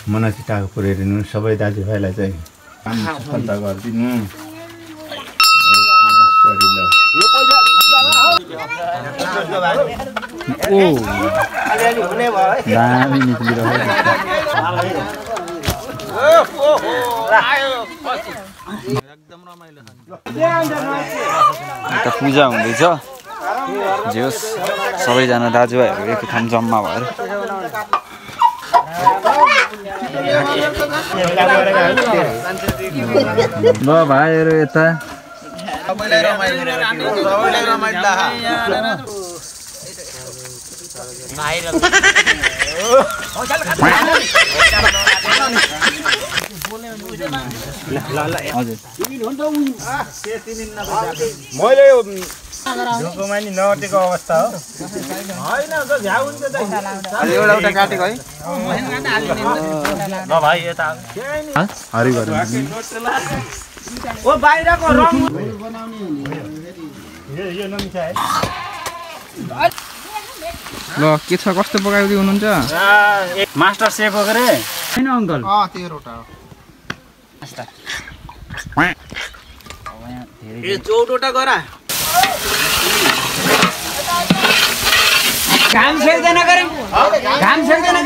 मनसिताको पुर्याइदिनु सबै दाजुभाइलाई चाहिँ सफलता गरिदिनु। पूजा हुँदैछ जे होस् सबैजना दाजुभाइहरू एक ठाउँ जम्मा भएर ल भाइहरू यता मैले ढुकुमा नि नटेको अवस्था हो हैन त झ्याउ हुन्छ त एउटा एउटा काटेको है ल भाइ यता हरि गरौँ ओ बाहिरको रङ यो नमिठा है ल के छ कस्तो पकाउँदै हुनुहुन्छ मास्टर सेफ हो गरे हैन अंकल त्यो रोटा हो ए 14 वटा गरा काम सक्दैन गरे काम सक्दैन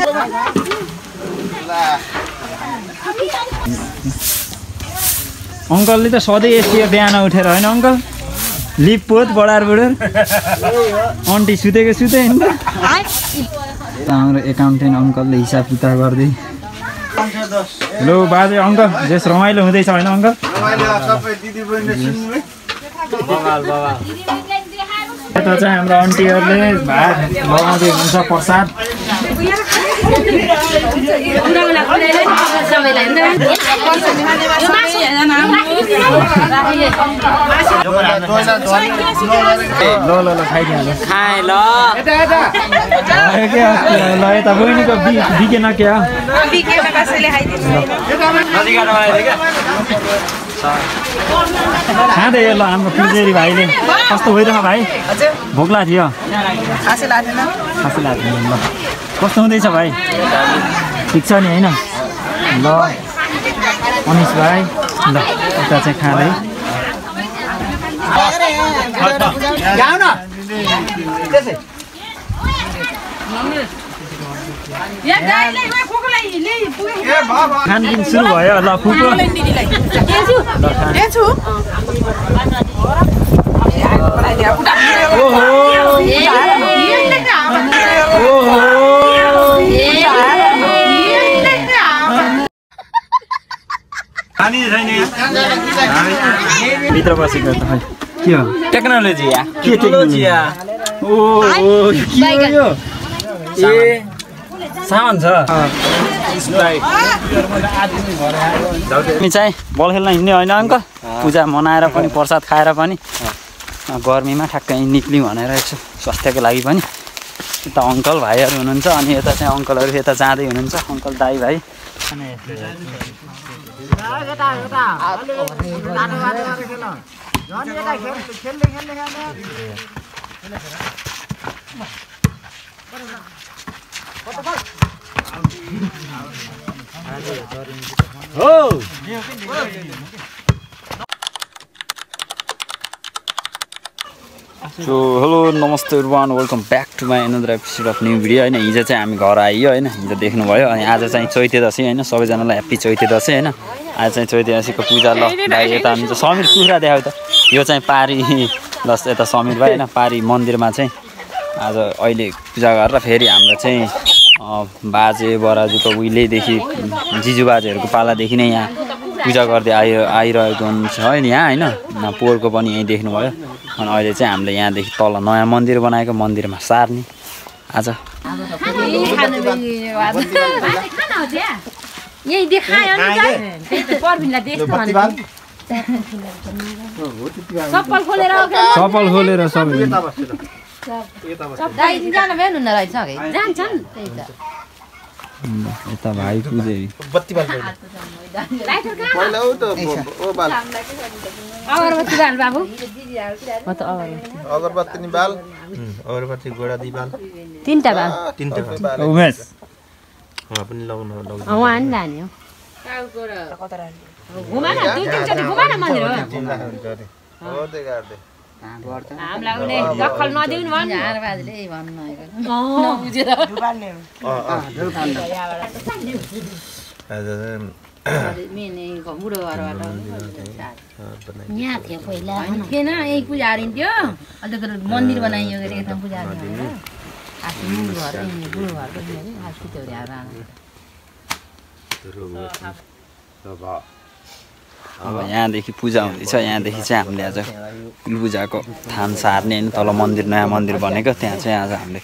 अंकलले त सधैँ यस्तो बिहान उठेर हैन अंकल लिप पोत बडार बुडर आन्टी सुतेको सुते हैन हाम्रो एकाउन्टेन्ट अंकलले हिसाब किताब गर्दै हेलो बाजे अंकल जेस रमाइलो हुँदैछ हैन अंकल रमाइलो सबै दिदी बहिनीले सुन्नु है बगाल बगाल यता चाहिँ हाम्रो आन्टीहरूले भात लगाउँदै हुनुहुन्छ प्रसाद ल खाइदिनु खाए ल यता बहिनीको बिकेन क्या खाँदै ल हाम्रो पुजेरी भाइले कस्तो भइरह भाइ भोक लाग्थ्यो खासै लाग्थेन ल कस्तो हुँदैछ भाइ ठिक छ नि होइन ल अनिस भाइ ल यता चाहिँ खाँदै खानपिन सुरु भयो ल फुको भित्र बसेको त के हो टेक्नोलोजी या के टेक्नोलोजी या ओ के हो यो ए सामान छ हामी चाहिँ बल खेल्न हिँड्ने होइन अङ्कल पूजा मनाएर पनि प्रसाद खाएर पनि गर्मीमा ठ्याक्कै निक्ल्यौँ भनेर यसो स्वास्थ्यको लागि पनि यता अङ्कल भाइहरू हुनुहुन्छ अनि यता चाहिँ अङ्कलहरू यता जाँदै हुनुहुन्छ अङ्कल दाइ भाइ सो हेलो नमस्ते everyone welcome back to my another episode of new video होइन हिजो चाहिँ हामी घर आइयो होइन हिजो देख्नुभयो अनि आज चाहिँ चैते दसैँ होइन सबैजनालाई ह्याप्पी चैते दसैँ होइन आज चाहिँ चैते दसैँको पूजा ल भाइ यता हुन्छ समीर कुखुरा देखाउ त यो चाहिँ पारी लस यता समीर भाइ होइन पारी मन्दिरमा चाहिँ आज अहिले पूजा गरेर फेरि हाम्रो चाहिँ बाजे बराजुको उहिलेदेखि जिजु बाजेहरूको पालादेखि नै यहाँ पूजा गर्दै आइरहेको हुन्छ है यहाँ होइन पोहोरको पनि यहीँ देख्नुभयो अनि अहिले चाहिँ हामीले यहाँदेखि तल नयाँ मन्दिर बनाएको मन्दिरमा सार्ने आज चप्पल खोलेर सबै यता भाइ पुजेरी अगरबत्ती बाल बाबु अगरबत्ती नि बाल अगरबत्ती गोडा दी बाल तीनटा बाल तीनटा उमेश पनि लाउन उहाँ नि लाने हो घुमा न 2-3 चोटि घुमा न मन्दिर हो हामीलाई उसले दखल नदिउन् भन् झार बाजुले भन्नु नबुझेर डुबाल्ने हो यहाँ थियो पहिला थिएन यही पूजा गरिन्थ्यो अहिले त मन्दिर बनाइयो गरे एकदम पूजा गरेर आफ्नो मूल घर बुढो घरको आफ्नो त्यो अब यहाँदेखि पूजा हुँदैछ यहाँदेखि चाहिँ हामीले आज पूजाको थान सार्ने होइन तल मन्दिर नयाँ मन्दिर बनेको त्यहाँ चाहिँ आज हामीले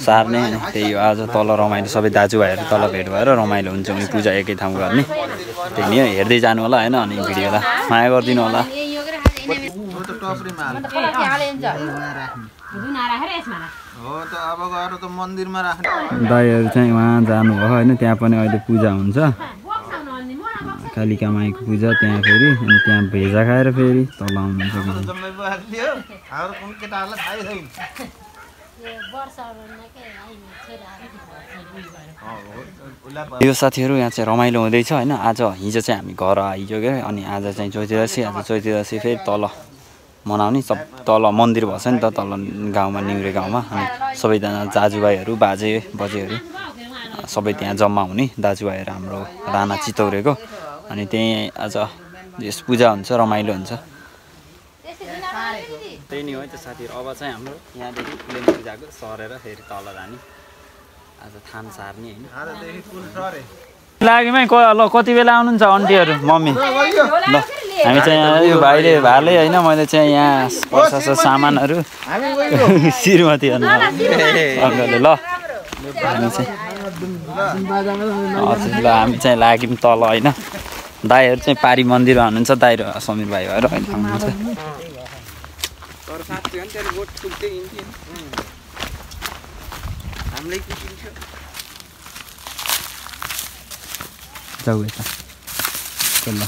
सार्ने होइन त्यही हो आज तल रमाइलो सबै दाजुभाइहरू तल भेट भएर रमाइलो हुन्छ उनी पूजा एकै ठाउँ गर्ने त्यही नि हेर्दै जानु होला होइन अनि भिडियोलाई माया गरिदिनु होला दाइहरू चाहिँ उहाँ जानुभयो होइन त्यहाँ पनि अहिले पूजा हुन्छ कालिका माईको पूजा त्यहाँ फेरि अनि त्यहाँ भेजा खाएर फेरि तल आउनुहुन्छ यो साथीहरू यहाँ चाहिँ रमाइलो हुँदैछ होइन आज हिजो चाहिँ हामी घर आइयो क्या अनि आज चाहिँ चैते दसैँ फेरि तल मनाउने सब तल मन्दिर भएछ नि त तल गाउँमा निउरे गाउँमा अनि सबैजना दाजुभाइहरू बाजे बजेहरू सबै त्यहाँ जम्मा हुने दाजुभाइहरू हाम्रो राणा चितौरेको अनि त्यही आज यस पूजा हुन्छ रमाइलो हुन्छ त्यही नि हो त साथीहरू अब चाहिँ हाम्रो यहाँदेखि प्लेन पूजाको सरेर फेरि तल जाने आज थान सार्ने होइन लागिमै ल कति बेला आउनुहुन्छ आन्टीहरू मम्मी ल हामी चाहिँ यहाँ यो भाइले भाले होइन मैले चाहिँ यहाँ प्रशस्त सामानहरू श्रीमती अङ्कलले ल हामी चाहिँ हजुर ल हामी चाहिँ लाग्यौँ तल होइन दाइहरू चाहिँ पारी मन्दिरमा हुनुहुन्छ दाइ र समीर भाइ भएर होइन आउनुहुन्छ जाऊ यता ल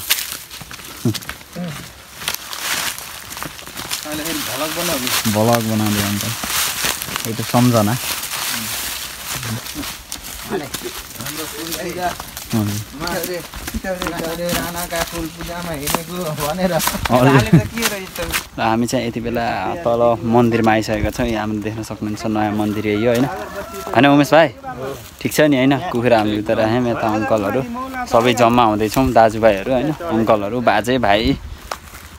भ्लग बनाउँदै अन्त एउटा सम्झना हामी चाहिँ यति बेला तल मन्दिरमा आइसकेका छौँ यहाँ हामीले देख्न सक्नुहुन्छ नयाँ मन्दिर यही हो होइन होइन उमेश भाइ ठिक छ नि होइन कुखुरा हामीले उता राख्यौँ यता अङ्कलहरू सबै जम्मा हुँदैछौँ दाजुभाइहरू होइन अङ्कलहरू बाजे भाइ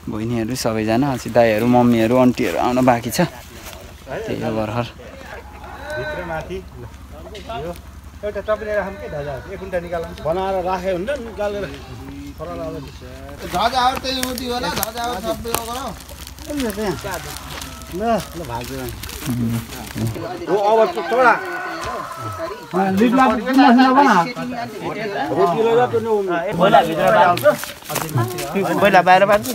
बहिनीहरू सबैजना अझै दाइहरू मम्मीहरू आन्टीहरू आउन बाँकी छ त्यही हो भर्खर एउटा टपरी राखौँ के ढजा एक घन्टा निकालौँ बनाएर राखे हुन्छ निकालेर ढजाहरू त्यही उति होला ढजाहरू सबै गरौँ ल ल भाग्यो ओ अब चोडा लिपला किन्ना बना रोटी लगा त नो पहिला भित्र आउँछ पहिला बाहिर बाँड्छु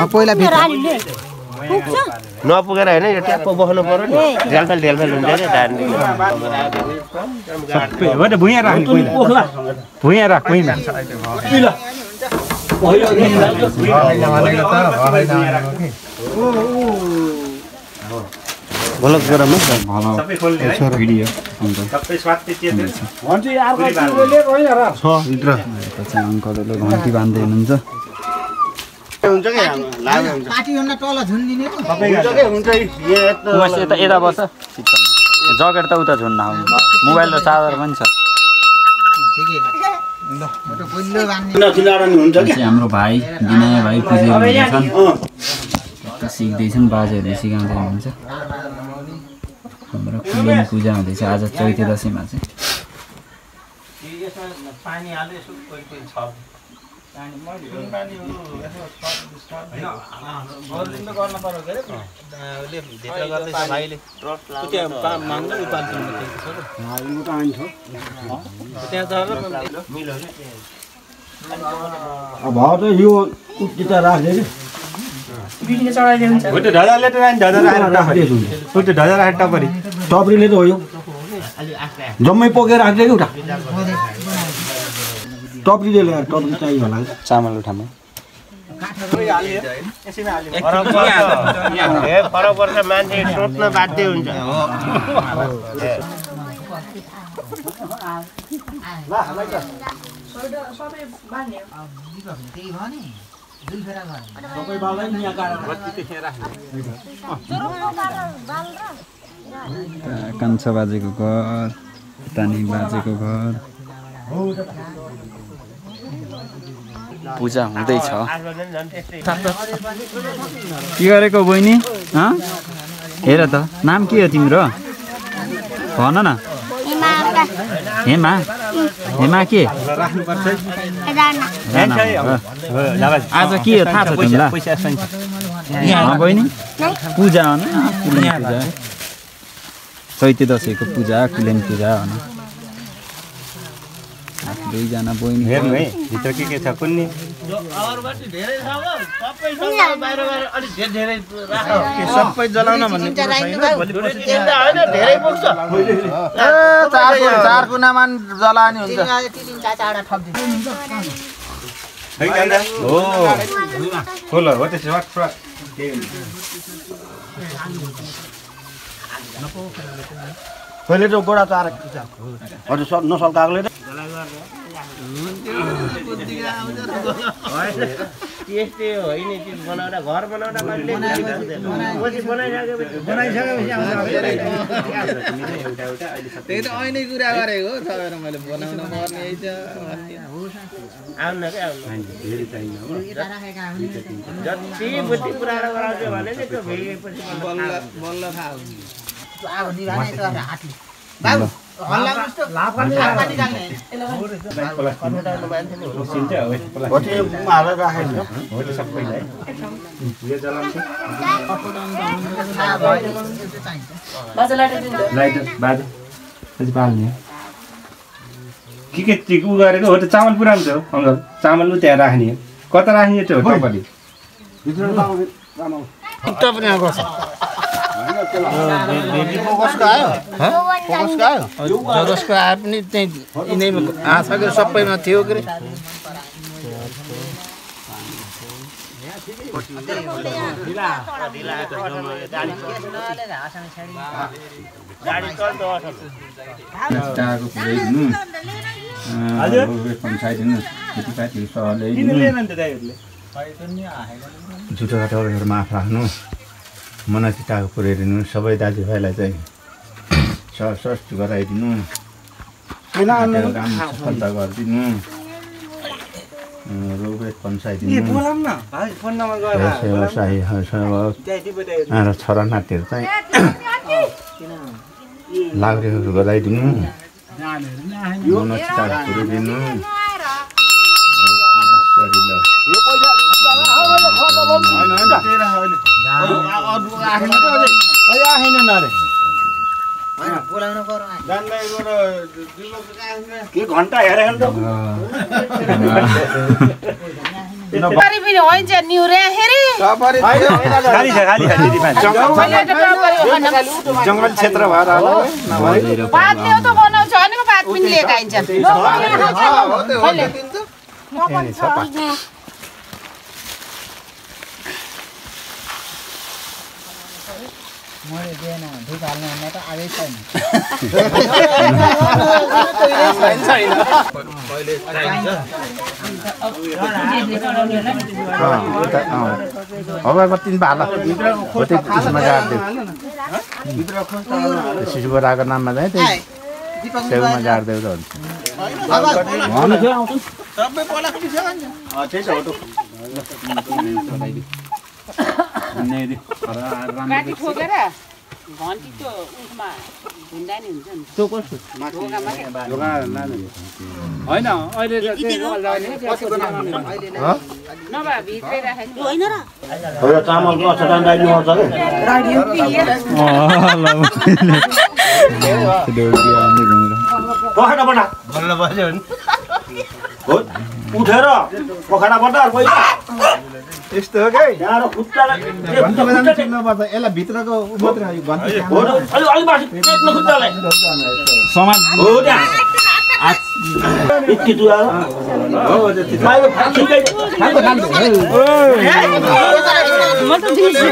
पहिला भित्र नपुगेर होइन यो ट्याप्प बस्नु पर्यो नि ढेलफेल हुन्छ नि धान भुइँ राख्ने भुइँ राख भुइँमा भलक गरम भिडियो अङ्कलहरूले घन्टी बाँध्दै हुनुहुन्छ यता बस्छ जकेट त उता झुन्न मोबाइल र चार्जर पनि छ हाम्रो भाइ विनय भाइ पुजेर सिक्दैछन् बाजेहरूले सिकाउँदै हुनुहुन्छ हाम्रो कुलेन पूजा हुँदैछ आज चैते दसैँमा चाहिँ यो राख्दै टपरीले त हो यो जम्मै पोकेर राख्दै कि उठा टपरीले ल्याएर टपरी चाहियो होला चामल उठामा फरक पर्छ मान्छे सोच्न बाध्य हुन्छ कान्छा बाजेको घर तानी बाजेको घर पूजा हुँदैछ के गरेको बहिनी हेर त नाम के हो तिम्रो भन न हेमा हेमा के आज के हो थाहा छ तिमीलाई बहिनी पूजा हो न पूजा चैते दसैँको पूजा कुलेन पूजा हो न दुईजना बहिनी हेर्नु है भित्र के छ कुन्नी सबै जलाउन भन्ने चार कुनामा जलाउने हुन्छ हो त्यसो पहिले त गोडा चार हजुर सब नसल्काएकोले त्यस्तै होइन त्यो बनाउँदा घर बनाउँदा मान्छे त्यही त अहिले कुरा गरेको तपाईँहरू मैले बनाउनु पर्ने आउनु क्या जति बुद्धि पुऱ्याएर गराउँछ भने नि त्यो भेगेपछि बल्ल थाहा हुन्छ के टिकु गरेको हो त चामल पुरानो छ अङ्कल चामल त्यहाँ राख्ने कता राख्ने त्यो हो तपाईँले जसको आए पनि त्यही यिनैमा आँखाको सबैमा थियो के झुटो घटाउहरूमा आफ राख्नु मनचिताको पुर्याइदिनु सबै दाजुभाइलाई चाहिँ सस्त गराइदिनु काम सफलता गरिदिनु रोगवेद पन्साइदिनु र छोरा नातिहरू चाहिँ लाग्रेहरू गराइदिनु मनचिताको पुर्याइदिनु के घन्टा हेरेर जङ्गल क्षेत्र भएर मैले दिएन धुप हाल्नु भन्दा त आगै छैन अगरबत्ती भाला त्यसमा गाड्दियो शिशुबराको नाममा चाहिँ त्यही सेउमा गाड्दियो त घन्टी त्यो उसमा ढुन्डा नि हुन्छ नि त्यो कस्तो होइन अहिले नभए भित्रै राखेको होइन र चामल कसो रान्दाइनु आउँछ पखाडा बटा बल्ल बस्यो नि उठेर पखाडा बटा यस्तो हो के यहाँ खुट्टालाई घन्टा बजाउनु सिक्नुपर्छ यसलाई भित्रको मात्रै हो अलि माथि टेक्नु खुट्टालाई समाज हो त्यहाँ यति दुआ हो त्यति माइले ठिकै म त दिन्छु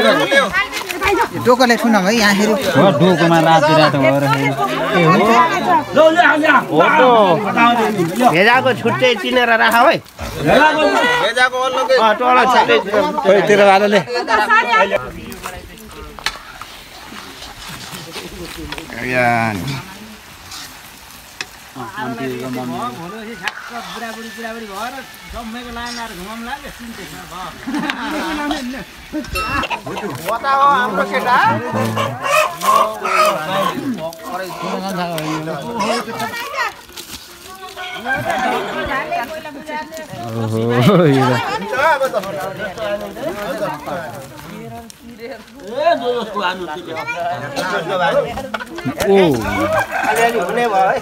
डोकोले सुनौँ है यहाँ फेरि डोकोमा रातो रातो भएर भेजाको छुट्टै चिनेर राख है भेजाको टोला छुट्टै तेरो वालाले हाम्रो केटा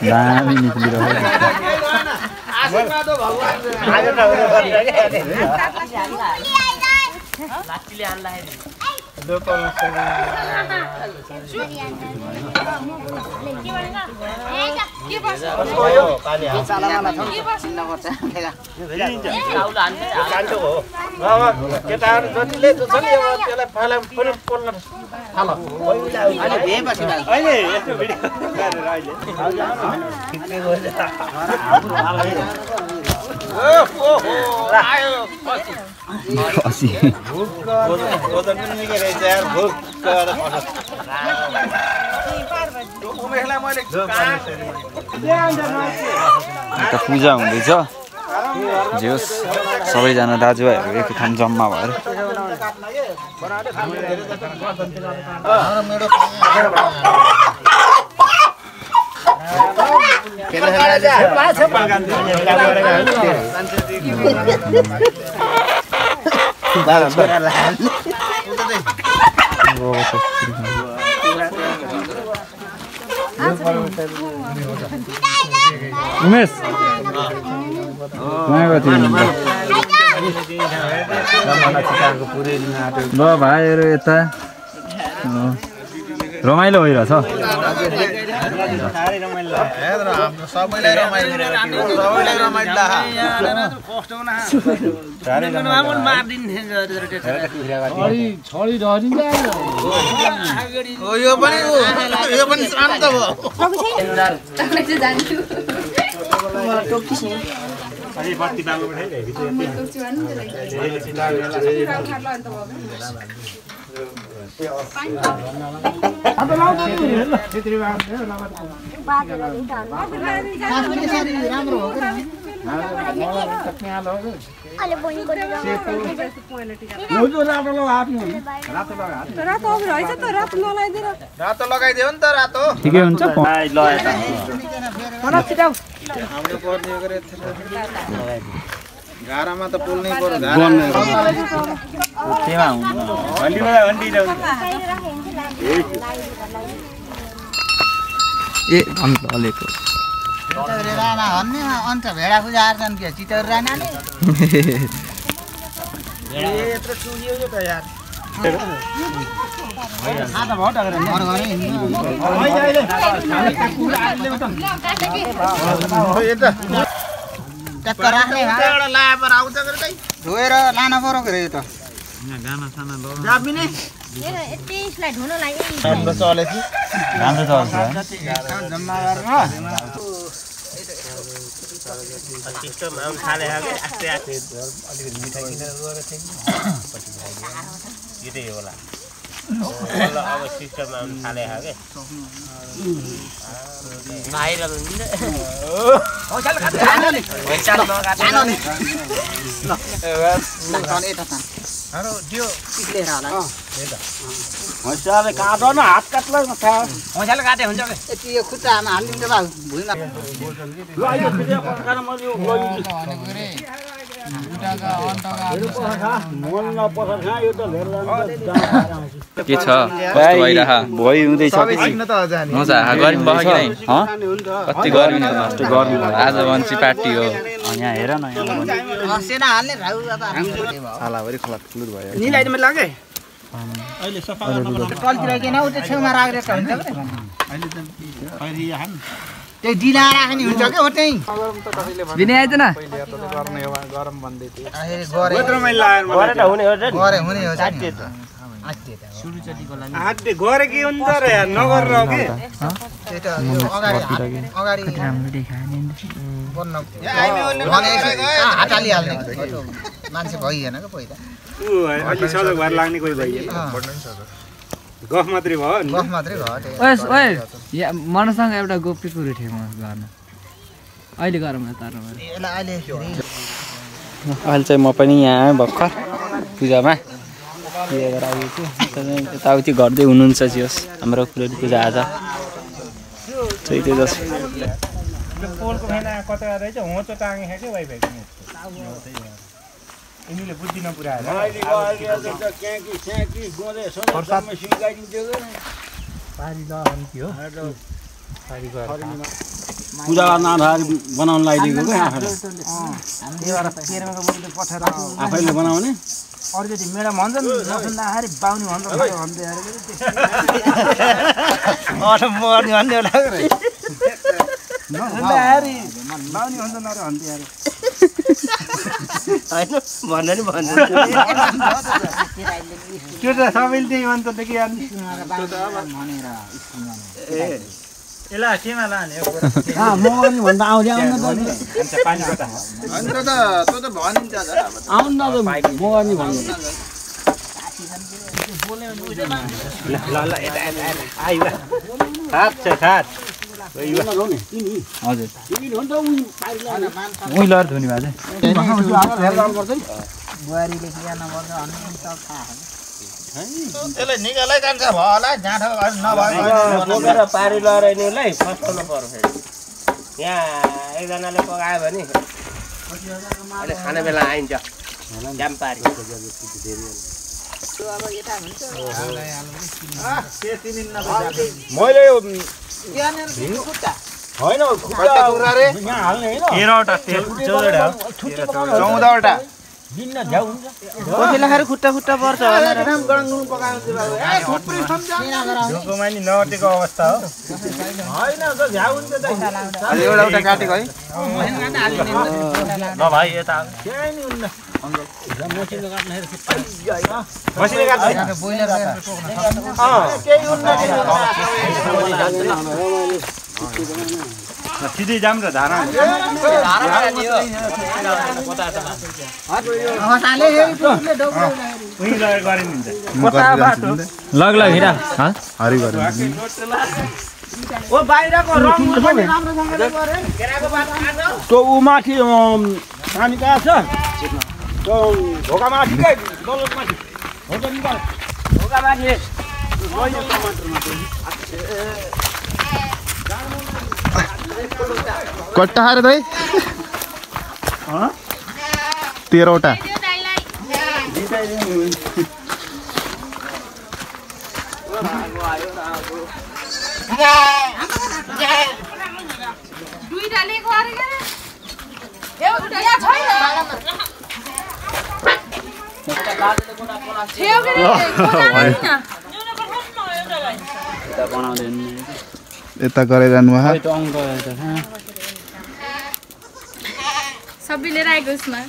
दामी निक्लिरहेको केटाहरू जतिले छ नि त्यसलाई पहिला पनि पोल्न थाल अहिले यस्तो भिडियो गरेर पूजा हुँदैछ जे होस् सबैजना दाजुभाइहरू एक ठाउँ जम्मा भएर उमेश ल भाइहरू यता रमाइलो भइरहेछ सबैलाई यो पनि शान्त भयो रातो लगाइदियो नि त रातो ठिकै हुन्छ गारामा त पोल्नै पर्यो ए अन्त अलेको अन्त भेडा पूजा आर्छन् के चितौर रानाले यत्रो चुलियो त यार धोएर लान पर्यो के त राम्रो चलेछ जम्मा गरेर सिस्टम आउन थाले हागे आस्ते आस्ते अलिकति मिठाई किनेर गएर थिए यतै होला अब सिस्टम आउन थाले हागे भाइरल हुन्छ होइचाल खान्छ होइचाल नगाट्नु अरु त्यो पिक्लेर होला होइचाल काट्न न हात काट्ला न था होइचाल काटे हुन्छ के यति यो खुट्टामा हाल्दिन्छ बा भुइँमा ल यो भिडियो पकाएर म यो के छ कस्तो भइरह भइ हुँदैछ कि मजा गर्मी भयो कि नै कति गर्मी नष्ट गर्मी आज वन्सी पार्टी हो यहाँ हेर न सेना हाल्ने भाउ अब छालाभरि खलात खुलुत भयो निलाइदिन मैले लागे अहिले सफा गर्न टलतिर के न उते छेउमा राखेर हुन्छ के अहिले त खैरी हान त्यही दिला राख्ने हुन्छ के हो त्यही दिने आइदैन गरे हुने हो गरेर हुने हो गरे हुने हो हातले गरे के हुन्छ र यार नगरेर हो के मान्छे भइएन क्या पहिला अलि सजग भएर लाग्ने कोही भइएन गफ मात्रै भयो गफ मात्रै भयो मनसँग एउटा गोप्य कुरो थियो म गर्न अहिले गरौँ न तर अहिले चाहिँ म पनि यहाँ भर्खर पूजामा लिएर आएको छु यताउति गर्दै हुनुहुन्छ जियोस् हाम्रो फुलेली पूजा आज चैते दसैँ पोलको फेना कता रहेछ होचो टाँगे खायो वाइफाई यिनीले बुद्धि नपुऱ्याएर पूजा गर्न बनाउन लागिदिएको आफैले बनाउने अर्जेटी मेडा भन्छ नि नसुन्दाखेरि बाउनी भन्छ भन्दै मर्ने भन्ने नसुन्दाखेरि बाउनी भन्छ नरे भन्दै होइन भन्दा नि भन्छ त्यो त सबैले त्यही भन्छ त के यसलाई केमा लाने मर्ने भन्दा आउँदै आउनु त भनिन्छ आउनु न त मर्ने भन्नु उहिले धुनी भएको बुहारीले के नपर्छ भन्ने सब थाहा यसले निकालै जान्छ भयो होला जाँठो नभएर पारी लगाएर यिनीहरूलाई फस्टाउनु पर्यो फेरि यहाँ एकजनाले पकायो भने अहिले खाने बेला आइन्छ जाम पारी मैले होइन यहाँ हाल्ने होइन 14वटा दिन्न झ्याउ हुन्छ कतिलाई खुट्टा खुट्टा पर्छ भनेर ढोकोमा नि नअटेको अवस्था हो होइन झ्याउ हुन्छ एउटा काटेको है ल भाइ यता मसिनो काट्छ सिधै जाम र धारा लग हिँडा हरि गरे ओ बाहिरको रङ पनि राम्रोसँगले गरे केराको बाटो त्यो उ माथि पानी कहाँ छ त्यो ढोका माथि के दलत माथि होटल निकाल ढोका माथि कट्टा हारे दाइ 13वटा यता गरिरहनु भयो सबै लिएर आएको उसमा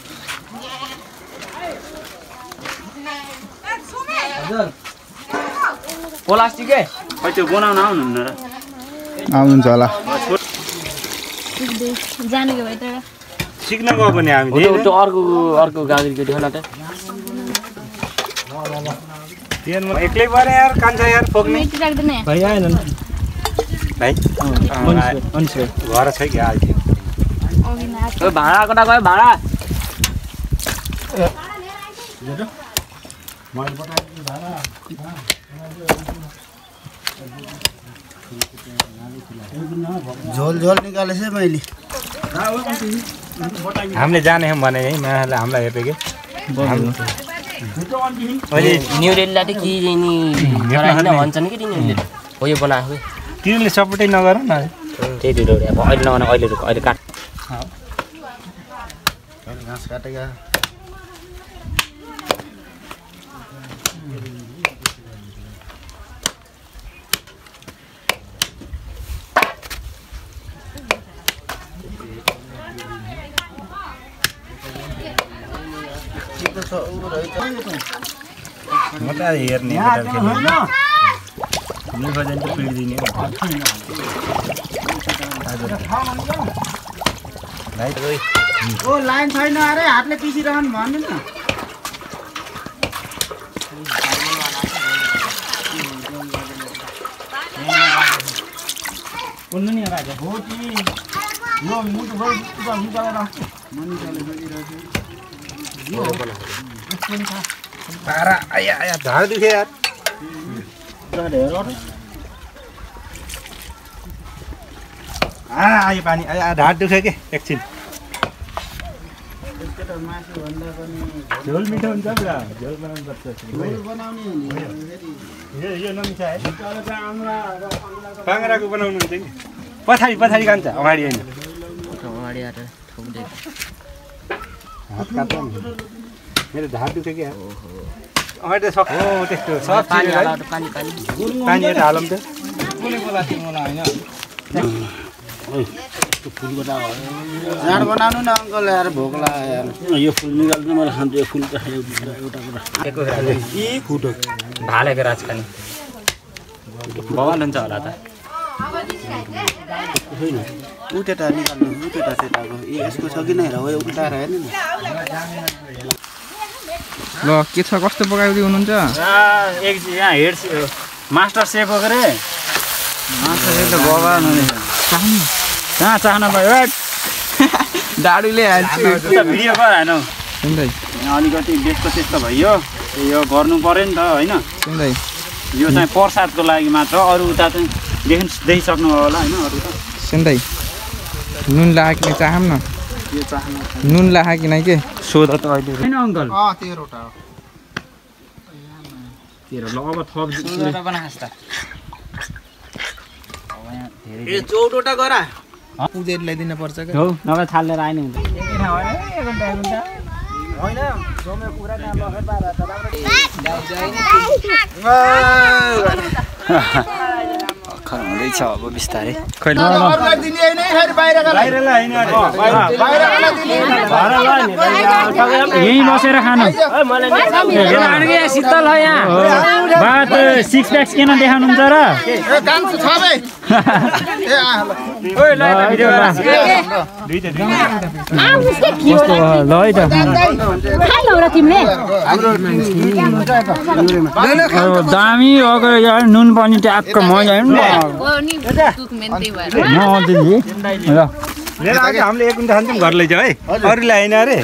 प्लास्टिक है त्यो बनाउन आउनुहुन्न र आउनुहुन्छ होला जानेको भए त सिक्न गयो भने हामी त्यो अर्को गाडी केटी होला त एक्लै परे यार कान्छ यार फोक्ने राख्दैन भाइ आएन भाइ घर छ कि आइदियो भाडा कता गयो भाडा झोल झोल निकालेछ मैले हामीले जाने हम भने है हामीलाई हेपे के अहिले न्युरेललाई त कि नि भन्छन् कि तिनीहरूले हो यो बनाएको तिनीहरूले सपोर्टै नगर न त्यही ढिलो अब अहिले नभने अहिले काट घाँस काटेका म त हेर्ने हामीले बजाइन त पिड्दिने ओ लाइन छैन अरे हातले पिसिरहनु भन्नु न कुन्नु नि राजा हो कि यो मुटु भइ निकालेर मनिकाले गरिरहेको तारा आया आया ढाड दुखे यार आयो पानी आयो ढाड दुखे के एकछिन झोल मिठो हुन्छ पुरा झोल बनाउनु पर्छ यो नमिठा है बाङ्राको बनाउनु हुन्छ कि पछाडि पछाडि कान्छ अगाडि होइन अगाडि आएर ठोक्दै हात काट्छ मेरो ढाड दुख्यो कि अगाडि त सक्छ त्यस्तो सब पानी हाल पानी पानी पानी हेरेर हालौँ त कुनै बोला तिमीलाई होइन जाँड बनाउनु न अङ्कल यार भोक लाग्यो यार यो फुल निकाल्नु मलाई खान्छु यो फुल त एउटा भालेको राजखानी बवाल हुन्छ होला त उटेटा निकाल्नु उटेटा त्यताको यसको छ कि नै हो यो उल्टाएर हेर्नु नि ल के छ कस्तो पकाउँदै हुनुहुन्छ यहाँ हेड मास्टर सेफ हो रे माछा त भगवान हो नि कहाँ चाहना भयो डाडुले हाल्छु भिडियो गराएन सुन्दै अलिकति बेचको त्यस्तो भयो यो गर्नु पर्यो नि त होइन सुन्दै यो चाहिँ प्रसादको लागि मात्र अरू उता चाहिँ देखिसक्नु होला होइन अरू त सुन्दै नुन लाग्यो कि चाहम न यो चाहना नुन लाग्यो कि नै के सोध त अहिले होइन अङ्कल 13 वटा हो तेरो ल अब थप बनास त ए 14 वटा गरा पुजेर ल्याइदिन पर्छ के हो नभए छालेर आएन हुन्छ होइन जम्मे कुरा न लखेर बारा त खर हुँदैछ अब बिस्तारै खैले अरूलाई दिने हैन फेरि बाहिरलाई हैन बाहिरलाई दिने यही बसेर खानु शीतल हो यहाँ बात सिक्स प्याक्स किन देखाउनुहुन्छ र काम छ बे ए आ ओइ ल भिडियो ल दुईटा ल है त दामी अगर यार नुन पनि ट्याक्क मजा लिएर आएको हामीले एक कुन्टा खान्छौँ घर लैजाऊ है अरूलाई होइन अरे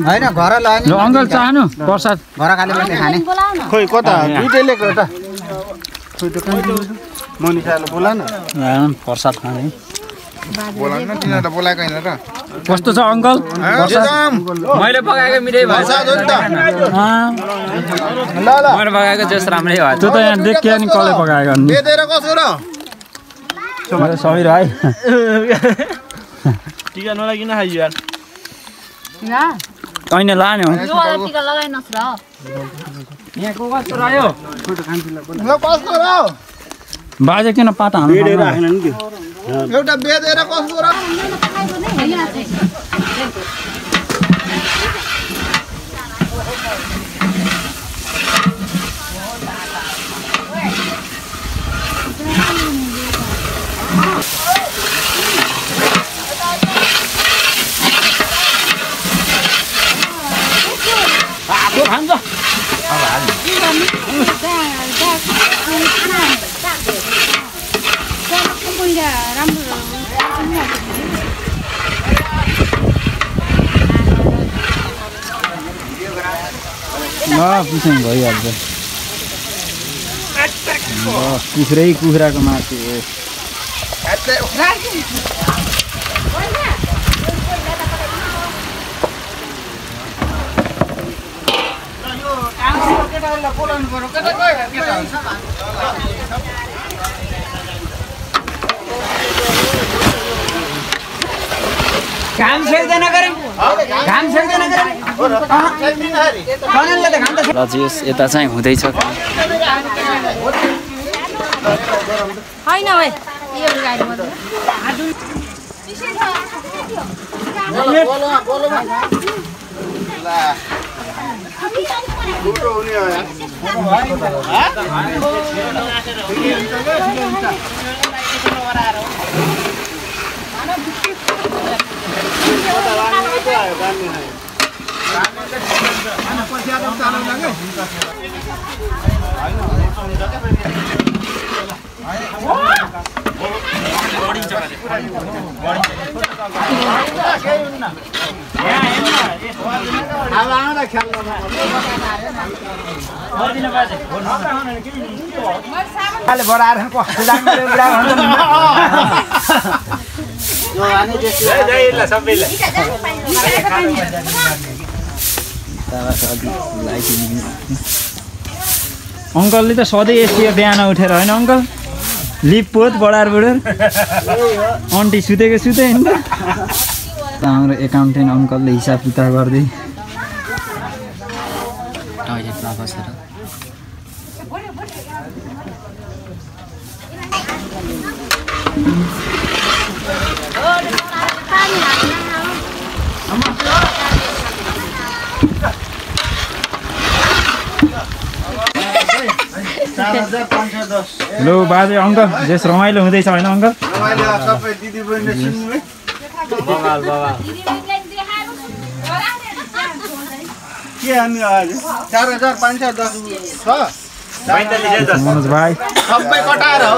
हैन घर लाने अङ्कल चाहनु प्रसाद घर खाली मात्रै खाने खोइ कता दुईटैले कता खोइ त मनिषाले बोला न प्रसाद खाने बोलाउन न तिनीहरुले बोलाएको हैन र कस्तो छ अङ्कल मैले पकाएको मिठै भयो मैले पकाएको जस राम्रै भयो त्यो त यहाँ देखियो नि कसले पकाएको नि बेदेर कसो र समीर है टिका नलागिन खाइयो यार ऐने लाने हो टिका लगाइनस् र यहाँ को कस्तो रह्यो ल कस्तो र बाजे किन पाता हाल्नु बेदेर राखेन नि त्यो एउटा बेदेर कस्तो र पिछाइ भइहाल्छ कुखुराको मासु काम सक्दैन गरे काम सक्दैन गरे ल जियोस् यता चाहिँ हुँदैछ होइन भाइ यो गाडी अङ्कलले त सधैँ यस्तो बिहान उठेर होइन अङ्कल लिप पोत बडार बुढर आन्टी सुतेको सुते होइन हाम्रो एकाउन्टेन्ट अङ्कलले हिसाब किताब गर्दै टोयलेटमा बसेर हेलो बाजे अङ्कल जेस रमाइलो हुँदैछ होइन अङ्कल सबै दिदी बहिनी सुन्नु है के हामी आज 4510 छ मनोज भाइ सबै कटाएर हो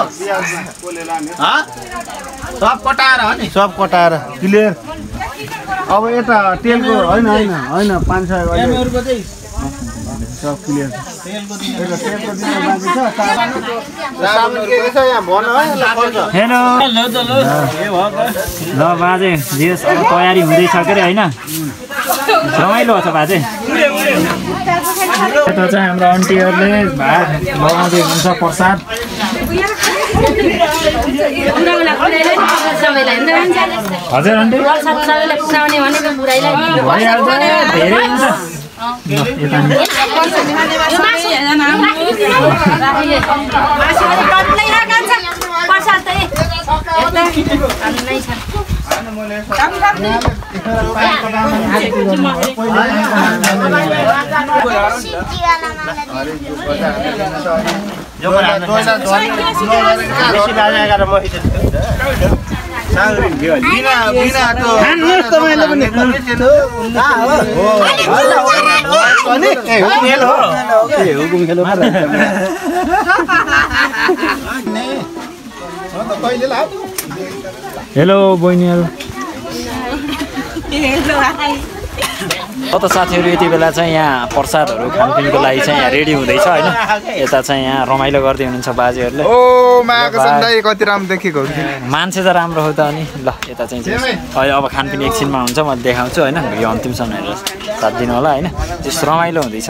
सब कटाएर हो नि सब कटाएर क्लियर अब यता तेलको होइन 500 सब क्लियर तेलको दिन बाँकी छ सामान के छ यहाँ भन है हेलो ल बाजे जेस अब तयारी हुँदैछ के अरे होइन रमाइलो छ बाजे यता चाहिँ हाम्रो आन्टीहरूले भात लगाउँदै हुन्छ प्रसाद हजुर आन्टी धेरै हुन्छ हेलो बहिनीहरू त साथीहरू यति बेला चाहिँ यहाँ प्रसादहरू खानपिनको लागि चाहिँ यहाँ रेडी हुँदैछ होइन यता चाहिँ यहाँ रमाइलो गर्दै हुनुहुन्छ बाजेहरूले कति राम्रो देखेको मान्छे त राम्रो हो त अनि ल यता चाहिँ अहिले अब खानपिन एकछिनमा हुन्छ म देखाउँछु होइन भिडियो अन्तिमसम्म हेरेर साथ दिनु होला होइन त्यस्तो रमाइलो हुँदैछ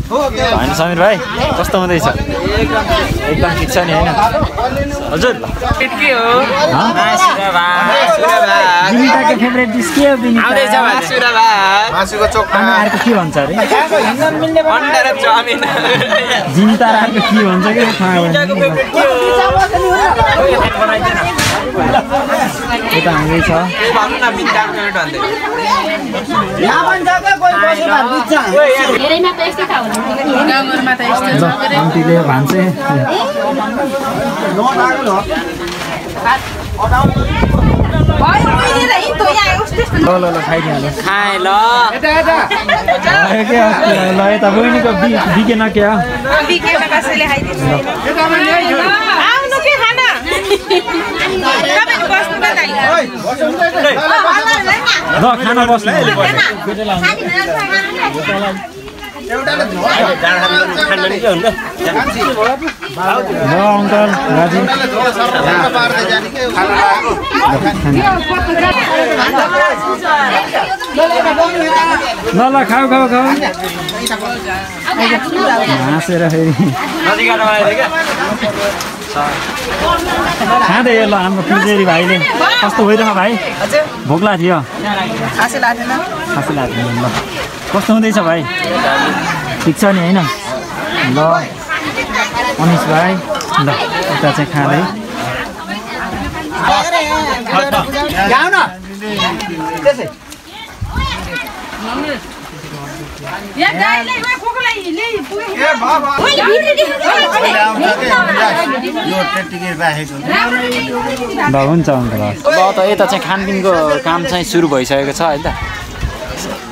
होइन समीर भाइ कस्तो हुँदैछ एकदम ठिक छ नि होइन हजुर विनिताको फेभरेट डिस के हो विनिता मासुको चोखा अर्को के भन्छ अरे विनिता अर्को के भन्छ कि थाहा यता हाम्रै छ आन्टीले भन्छ ल खाइदिहाल्नु ल यता बहिनीको बिकेन क्या ल खाना बस्नु ल अङ्कल राजु ल खाऊ हाँसेर फेरि खाँदै ल हाम्रो पुजेरी भाइले कस्तो भइरह भाइ भोक लाग्थ्यो खासै लाग्दैन ल कस्तो हुँदैछ भाइ ठिक छ नि होइन ल अनिस भाइ ल यता चाहिँ खाँदै जाऊ न त्यसै या गाईलाई वा कुकुरलाई ल्याइ पुगे ए भा यो टिकट राखेको ल हुन्छ अङ्कल ल त यता चाहिँ खानपिनको काम चाहिँ सुरु भइसकेको छ है त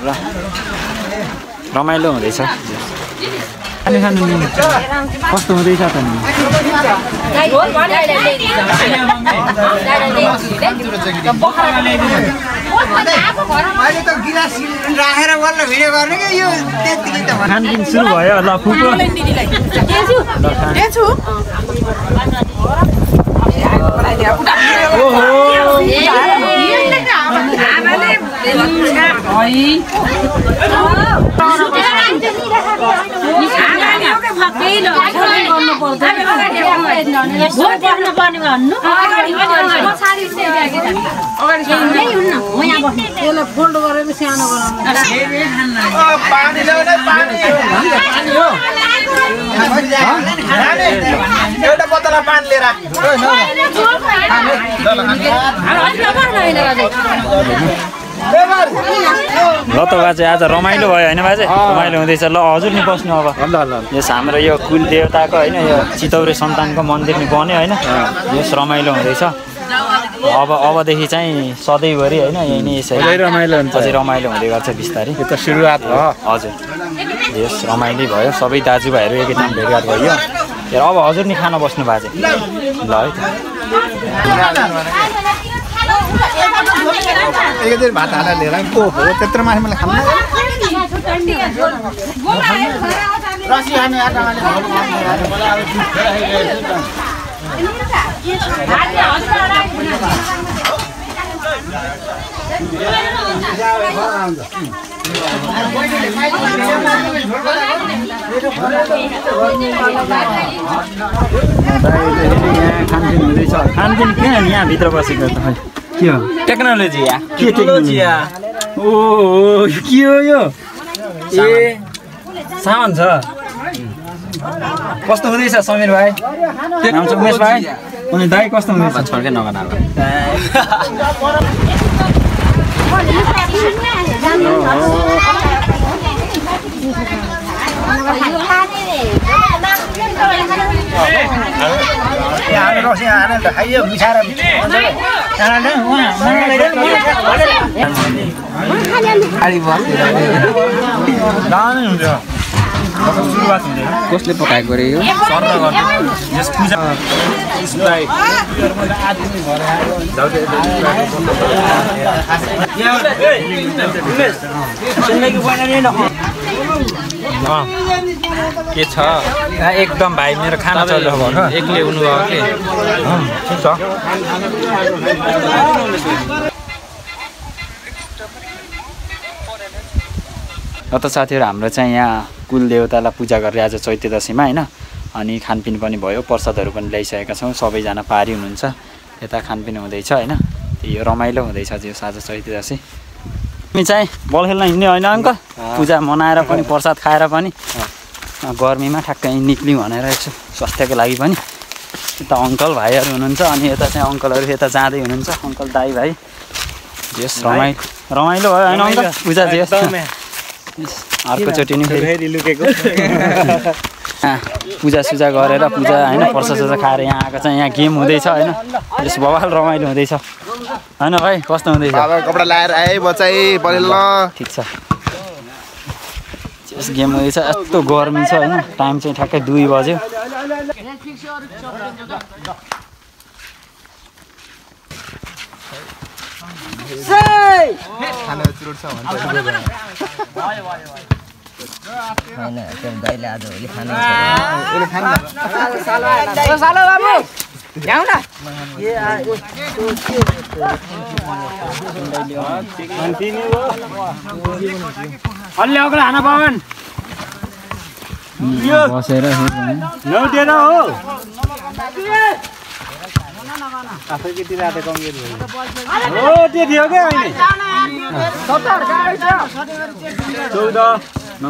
र रमाइलो हुँदैछ खानु खानु कस्तो हुँदैछ त नि खानपिन सुरु भयो ल फुपू फोल्ड गरेर सानो एउटा बोतलमा पानी लिएर ल त बाजे आज रमाइलो भयो होइन बाजे रमाइलो हुँदैछ ल हजुर नि बस्नु अब यस हाम्रो यो कुल देवताको होइन यो चितौरे सन्तानको मन्दिर नि बन्यो होइन यस रमाइलो हुँदैछ अबदेखि चाहिँ सधैँभरि होइन यही नै यसरी रमाइलो हुन्छ अझै रमाइलो हुँदै गर्छ बिस्तारै यो त सुरुवात हो हजुर यस रमाइलो भयो सबै दाजुभाइहरू एकैछिन भेटघाट भयो अब हजुर नि खाना बस्नु बाजे ल है त एकैचोटि भात हालेर लिएर को हो त्यत्रो माथि मलाई खानु रसी खाने आटामाले खानपिन हुँदैछ खानपिन किन यहाँभित्र बसेको त के हो टेक्नोलोजी या के टेक्नोलोजी ओ के हो यो ए सामान छ कस्तो हुँदैछ समीर भाइ नाम छ उमेश भाइ अनि दाइ कस्तो हुँदैछ छड्के नगर्नु कसले पकाएको रे यो यस पूजा के छ एकदम भाइ मेरो खाना चल्यो भन एक्लै हुनु भयो के ठिक छ त साथीहरू हाम्रो चाहिँ यहाँ कुल देवतालाई पूजा गरेर आज चैते दशैँमा होइन अनि खानपिन पनि भयो प्रसादहरू पनि ल्याइसकेका छौँ सबैजना पारी हुनुहुन्छ यता खानपिन हुँदैछ होइन यो रमाइलो हुँदैछ यो आज चैते दशैँ हामी चाहिँ बल खेल्न हिँड्ने होइन अङ्कल पूजा मनाएर पनि प्रसाद खाएर पनि गर्मीमा ठ्याक्कै निक्ल्यौँ भनेर यसो स्वास्थ्यको लागि पनि यता अङ्कल भाइहरू हुनुहुन्छ अनि यता चाहिँ अङ्कलहरू यता जाँदै हुनुहुन्छ अङ्कल दाइ भाइ यस रमाइलो भयो होइन अङ्कल पूजा जे अर्कोचोटि नि फेरि लुकेको पूजासुजा गरेर पूजा होइन प्रसादसुजा खाएर यहाँ आएको चाहिँ यहाँ गेम हुँदैछ होइन यस बवाल रमाइलो हुँदैछ होइन भाइ कस्तो हुँदैछ कपडा लाएर आए बचाइ परेल ठिक छ यस गेम हुँदैछ यस्तो गर्मी छ होइन टाइम चाहिँ ठ्याक्कै 2 बज्यो बसेर आफै केटी राते कङ्गेट भयो हो त्यो थियो के अहिले 14 9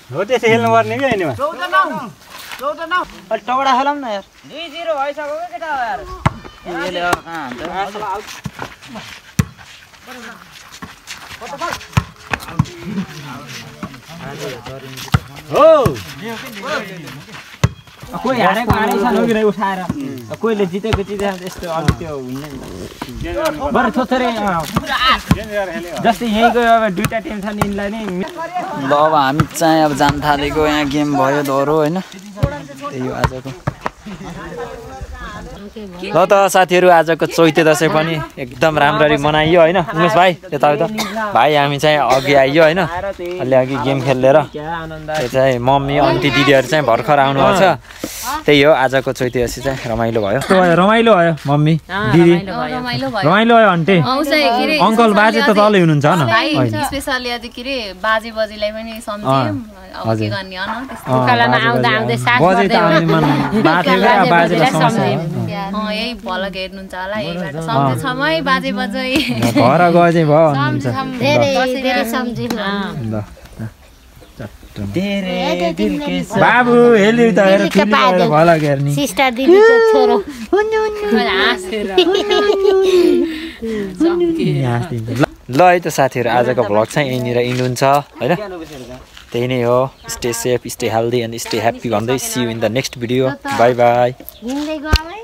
हो त्यसै खेल्नु पर्ने के हैन 14 9 टौडा खेलौँ न यार 2-0 भइसक्यो के केटा हो यार कोही हारेको हारै छ लगेर उठाएर कोहीले जितेको जितेर त्यस्तो अलि त्यो हुने बरु छोथरे जस्तै यहीँको अब दुईटा टिम छ नि यिनलाई नै ल अब हामी चाहिँ अब जान थालेको यहाँ गेम भयो दोहोरो होइन त्यही हो आजको ल त साथीहरू आजको चैते दसैँ पनि एकदम राम्ररी मनाइयो होइन उमेश भाइ यताउता भाइ हामी चाहिँ अघि आइयो होइन अलि अघि गेम खेलेर त्यो चाहिँ मम्मी आन्टी दिदीहरू चाहिँ भर्खर आउनुभएको छ त्यही हो आजको चैते दसैँ चाहिँ रमाइलो भयो रमाइलो भयो मम्मी दिदी रमाइलो भयो आन्टी अङ्कल बाजे त तलै हुनुहुन्छ न स्पेसली आज के रे बाजे बजीलाई पनि सम्झियौँ अब के गर्ने बजे त बाजेलाई सम्झियौँ यही भलक हेर्नुहुन्छ होला यही बाटो सम्झेछमै बाजे बजै घर गए चाहिँ भयो बाबु हेली त भलक हेर्ने सिस्टर दिदीको छोरो ल है त साथीहरू आजको भ्लग चाहिँ यहीँनिर इन्ड हुन्छ होइन त्यही नै हो stay safe stay healthy and stay happy भन्दै see you in the next video bye by